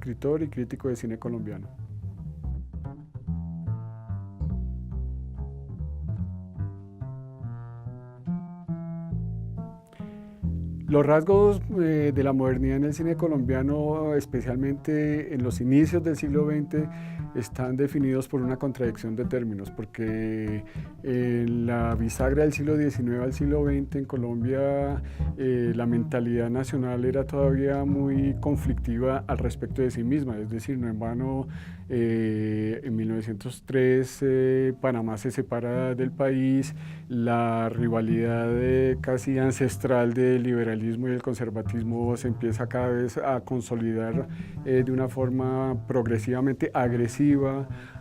escritor y crítico de cine colombiano. Los rasgos de la modernidad en el cine colombiano, especialmente en los inicios del siglo XX, están definidos por una contradicción de términos, porque en la bisagra del siglo XIX al siglo XX en Colombia la mentalidad nacional era todavía muy conflictiva al respecto de sí misma, es decir, no en vano en 1903 Panamá se separa del país, la rivalidad casi ancestral del liberalismo y el conservatismo se empieza cada vez a consolidar de una forma progresivamente agresiva.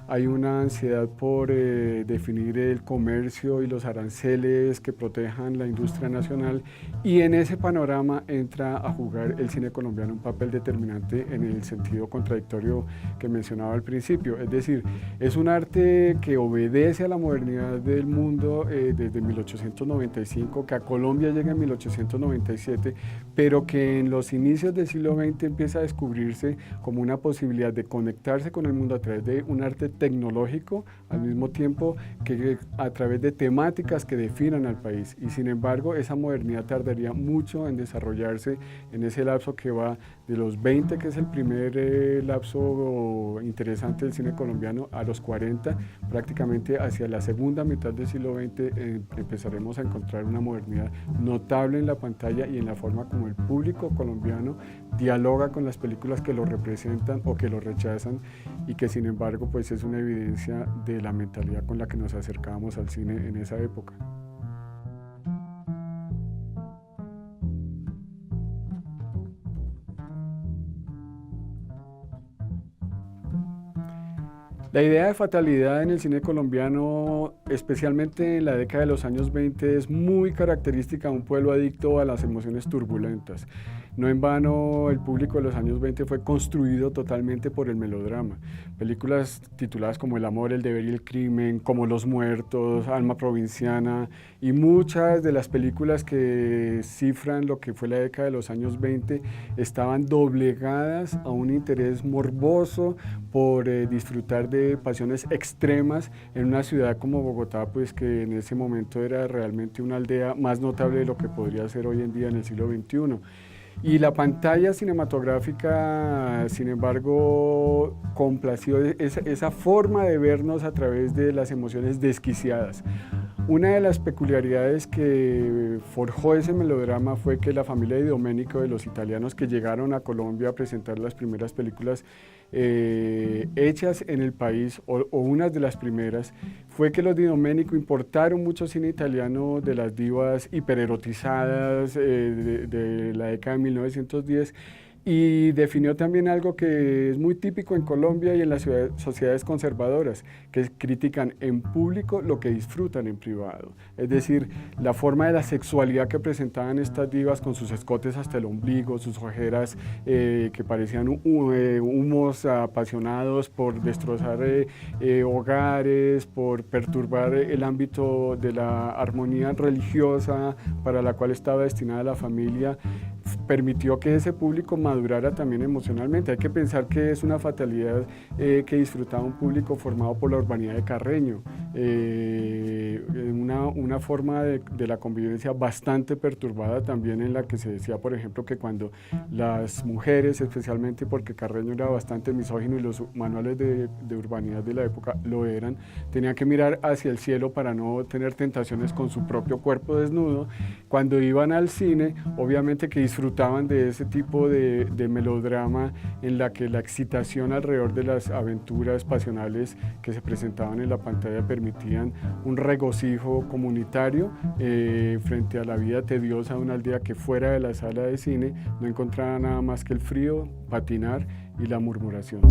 Hay una ansiedad por definir el comercio y los aranceles que protejan la industria nacional, y en ese panorama entra a jugar el cine colombiano un papel determinante en el sentido contradictorio que mencionaba al principio. Es decir, es un arte que obedece a la modernidad del mundo desde 1895, que a Colombia llega en 1897, pero que en los inicios del siglo XX empieza a descubrirse como una posibilidad de conectarse con el mundo a través de un arte tecnológico, al mismo tiempo que a través de temáticas que definan al país. Y sin embargo, esa modernidad tardaría mucho en desarrollarse en ese lapso que va de los 20, que es el primer lapso interesante del cine colombiano, a los 40, prácticamente hacia la segunda mitad del siglo XX empezaremos a encontrar una modernidad notable en la pantalla y en la forma como el público colombiano dialoga con las películas que lo representan o que lo rechazan, y que sin embargo pues es una evidencia de la mentalidad con la que nos acercábamos al cine en esa época. La idea de fatalidad en el cine colombiano, especialmente en la década de los años 20, es muy característica de un pueblo adicto a las emociones turbulentas. No en vano el público de los años 20 fue construido totalmente por el melodrama. Películas tituladas como El amor, el deber y el crimen, como Los muertos, Alma provinciana, y muchas de las películas que cifran lo que fue la década de los años 20 estaban doblegadas a un interés morboso por disfrutar de pasiones extremas en una ciudad como Bogotá, pues que en ese momento era realmente una aldea más notable de lo que podría ser hoy en día en el siglo XXI. Y la pantalla cinematográfica, sin embargo, complació esa forma de vernos a través de las emociones desquiciadas. Una de las peculiaridades que forjó ese melodrama fue que la familia Di Domenico, de los italianos que llegaron a Colombia a presentar las primeras películas hechas en el país, o unas de las primeras, fue que los Di Domenico importaron mucho cine italiano de las divas hipererotizadas de la década de 1910, y definió también algo que es muy típico en Colombia y en las sociedades conservadoras, que critican en público lo que disfrutan en privado. Es decir, la forma de la sexualidad que presentaban estas divas, con sus escotes hasta el ombligo, sus ojeras que parecían humos apasionados por destrozar hogares, por perturbar el ámbito de la armonía religiosa para la cual estaba destinada la familia, permitió que ese público madurara también emocionalmente. Hay que pensar que es una fatalidad que disfrutaba un público formado por la urbanidad de Carreño, una forma de la convivencia bastante perturbada también, en la que se decía, por ejemplo, que cuando las mujeres, especialmente porque Carreño era bastante misógino y los manuales de urbanidad de la época lo eran, tenían que mirar hacia el cielo para no tener tentaciones con su propio cuerpo desnudo. Cuando iban al cine, obviamente que disfrutaban de ese tipo de melodrama en la que la excitación alrededor de las aventuras pasionales que se presentaban en la pantalla permitían un regocijo comunitario frente a la vida tediosa de una aldea que fuera de la sala de cine no encontraba nada más que el frío, patinar y la murmuración.